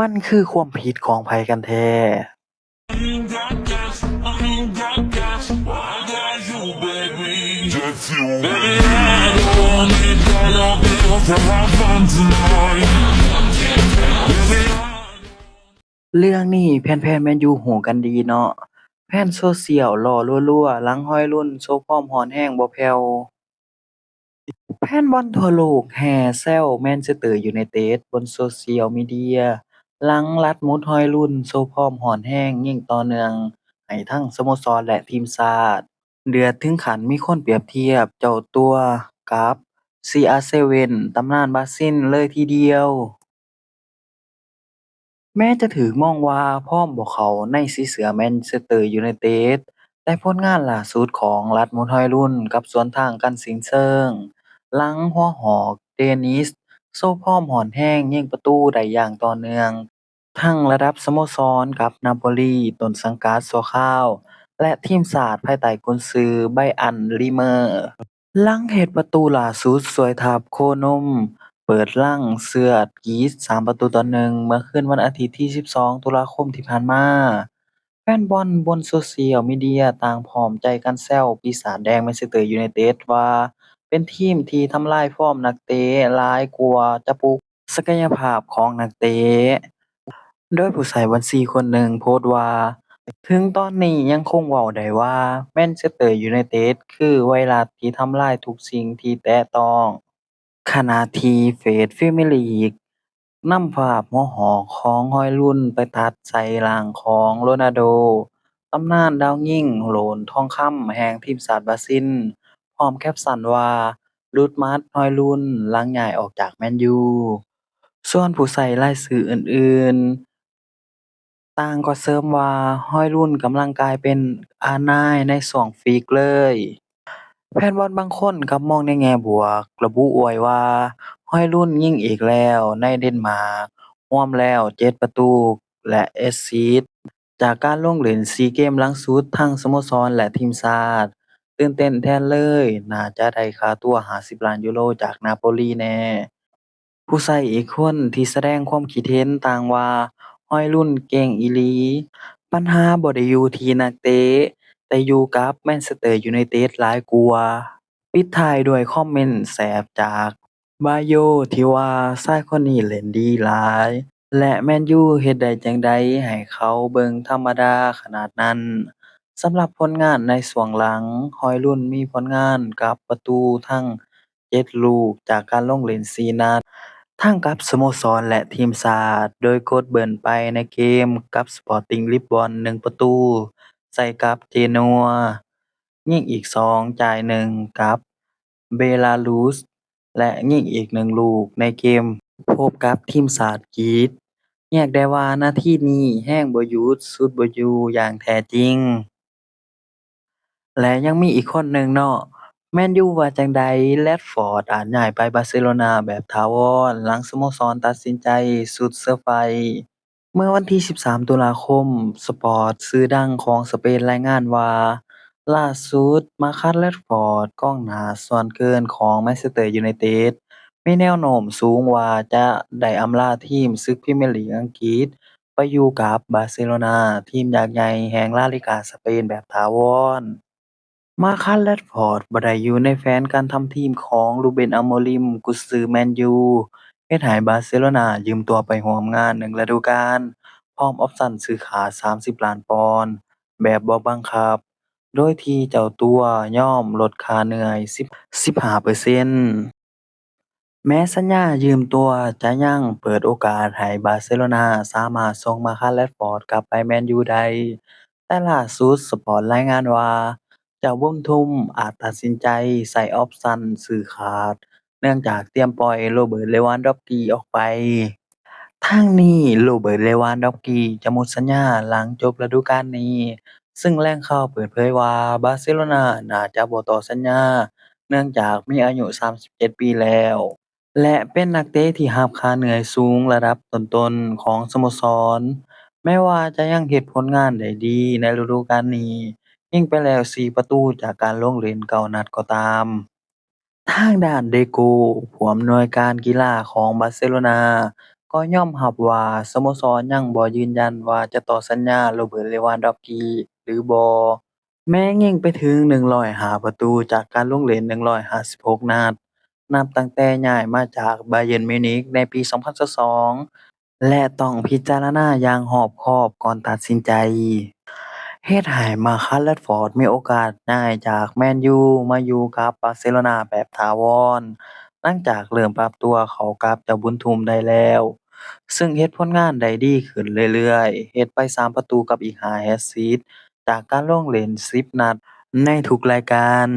มันคือความผิดของไผกันแท้ Just you. Baby, I don't need dollar bills to have fun tonight. Baby, เรื่องนี้แพนๆแมนยูรู้กันดีเนาะแพนโซเชียลล้อรั่วๆหลังฮ้อยรุ่นโชว์ฟอร์มร้อนแรงบ่แผ่วแฟนบอลทั่วโลกแห่แซวแมนเชสเตอร์ยูไนเต็ดบนโซเชียลมีเดียหลังลัดมุดฮ้อยรุ่นโชว์ฟอร์มร้อนแรงอย่างต่อเนื่องให้ทั้งสโมสรและทีมชาติเดือดถึงขั้นมีคนเปรียบเทียบเจ้าตัวกับ CR7 ตำนานบราซิลเลยทีเดียว แม้จะถูกมองว่าฟอร์มบ่เข้าในสีเสือแมนเชสเตอร์ยูไนเต็ดแต่ผลงานล่าสุดของรัดมุดฮ้อยรุ่นกับสวนทางกันสินเชิงหลังหัวหอกเดนิสโชว์ฟอร์มร้อนแรงยิงประตูได้อย่างต่อเนื่องทั้งระดับสโมสรกับนาโปลีต้นสังกัดชั่วคราวและทีมชาติภายใต้กุนซือไบรอัน ลีเมอร์ หลังเฮ็ดประตูล่าสุดช่วยทัพโคนมเปิดรั่งเชือดกรีซ3-1เมื่อคืนวันอาทิตย์ที่12ตุลาคมที่ผ่านมาแฟนบอลบนโซเชียลมีเดียต่างพร้อมใจกันแซวปีศาจแดงแมนเชสเตอร์ยูไนเต็ดว่าเป็นทีมที่ทำลายฟอร์มนักเตะหลายกว่าจะปลุกศักยภาพของนักเตะ โดยผู้ใช้บัญชีคนหนึ่งโพสต์ว่าถึงตอนนี้ยังคงเว้าได้ว่าแมนเชสเตอร์ยูไนเต็ดคือไวรัสที่ทำลายทุกสิ่งที่แตะต้องขณะที่เฟซพรีเมียร์ลีกนำภาพหัวหอกของฮอยลุนไปตัดใส่ร่างของโรนัลโดตำนานดาวยิงโหลนทองคำแห่งทีมชาติบราซิลพร้อมแคปชั่นว่าหลุดหมัดฮอยลุนหลังย้ายออกจากแมนยูส่วนผู้ใช้รายชื่ออื่นๆ ต่างก็เสริมว่าฮ้อยรุ่นกำลังกลายเป็นอานายในช่วงพีกเลยแฟนบอลบางคนกลับมองในแง่บวกระบุอวยว่าฮ้อยรุ่นยิงอีกแล้วในเดนมาร์กรวมแล้ว7ประตูและแอสซิสต์จากการลงเล่น4เกมหลังสุดทั้งสโมสรและทีมชาติตื่นเต้นแทนเลยน่าจะได้ค่าตัว50ล้านยูโรจากนาโปลีแน่ ผู้ใช้อีกคนที่แสดงความคิดเห็นต่างว่าฮ้อยรุ่นเก่งอีหลีปัญหาบ่ได้อยู่ที่นักเตะแต่อยู่กับแมนเชสเตอร์ยูไนเต็ดหลายกว่าปิดท้ายด้วยคอมเมนต์แสบจากบาโยที่ว่าชายคนนี้เล่นดีหลายและแมนยูเฮ็ดได้จั่งใดให้เขาเบิ่งธรรมดาขนาดนั้นสำหรับผลงานในช่วงหลังฮ้อยรุ่นมีผลงานกับประตูทั้ง7ลูกจากการลงเล่น4นัด ทั้งกับสโมสรและทีมชาติโดยโค้ชเบิร์นไปในเกมกับ Sporting Lisbon 1ประตูใส่กับ Genoa ยิงอีก2จ่าย1กับ Belarus และยิงอีก1ลูกในเกมพบกับทีมชาติกรีซแยกได้ว่านาทีนี้แรงบ่หยุดฉุดบ่อยู่อย่างแท้จริง และยังมีอีกคนหนึ่งเนาะแมนยูว่าจั่งใดแรดฟอร์ดอาจย้ายไปบาร์เซโลนาแบบถาวรหลังสโมสรตัดสินใจสุดเซอร์ไพรส์เมื่อวันที่13ตุลาคมสปอร์ตชื่อดังของสเปนรายงานว่าล่าสุดมาคัสแรดฟอร์ดกองหน้าส่วนเกินของแมนเชสเตอร์ยูไนเต็ดมีแนวโน้มสูงว่าจะได้อำลาทีมศึกพรีเมียร์ลีกอังกฤษไปอยู่กับบาร์เซโลนาทีมยักษ์ใหญ่แห่งลาลิกาสเปนแบบถาวร มาคัส แรชฟอร์ดบ่ได้อยู่ในแผนการทำทีมของรูเบน อาโมริมกุนซือแมนยูเฮ็ดให้บาร์เซโลนายืมตัวไปร่วมงาน1ฤดูกาลพร้อมออปชันซื้อขาด30ล้านปอนด์แบบบ่บังคับโดยที่เจ้าตัวยอมลดค่าเหนื่อย15%แม้สัญญายืมตัวจะยังเปิดโอกาสให้บาร์เซโลนาสามารถส่งมาคัส แรชฟอร์ดกลับไปแมนยูได้แต่ล่าสุดสปอร์ตรายงานว่า เจ้าบุญทุ่มอาจตัดสินใจใช้ออปชันซื้อขาดเนื่องจากเตรียมปล่อยโรเบิร์ต เลวานดอฟสกีออกไปทางนี้โรเบิร์ต เลวานดอฟสกีจะหมดสัญญาหลังจบฤดูกาลนี้ซึ่งแหล่งข่าวเปิดเผยว่าบาร์เซโลนาน่าจะบ่ต่อสัญญาเนื่องจากมีอายุ37ปีแล้วและเป็นนักเตะที่รับค่าเหนื่อยสูงระดับต้นๆของสโมสรแม้ว่าจะยังเฮ็ดผลงานได้ดีในฤดูกาลนี้ ยิงไปแล้ว4ประตูจากการลงเล่น9นัดก็ตามทางด้าน Deco ผู้อำนวยการกีฬาของบาร์เซโลนา ก็ยอมรับว่าสโมสรยังบ่ยืนยันว่าจะต่อสัญญาโรเบิร์ต เลวานดอฟสกีหรือบ่ แม้ยิงไปถึง105ประตูจากการลงเล่น156นัดนับตั้งแต่ย้ายมาจาก Bayern Munich ในปี2022และต้องพิจารณาอย่างรอบคอบก่อนตัดสินใจเฮ็ดให้มาร์คัส แรชฟอร์ดมีโอกาสย้ายจากแมนยูมาอยู่กับบาร์เซโลนาแบบถาวรหลังจากเริ่มปรับตัวเข้ากับเจ้าบุญทุ่มได้แล้วซึ่งเฮ็ดผลงานได้ดีขึ้นเรื่อยๆเฮ็ดไป3ประตูกับอีก5แฮตทริกจากการลงเล่น10นัดในทุกรายการ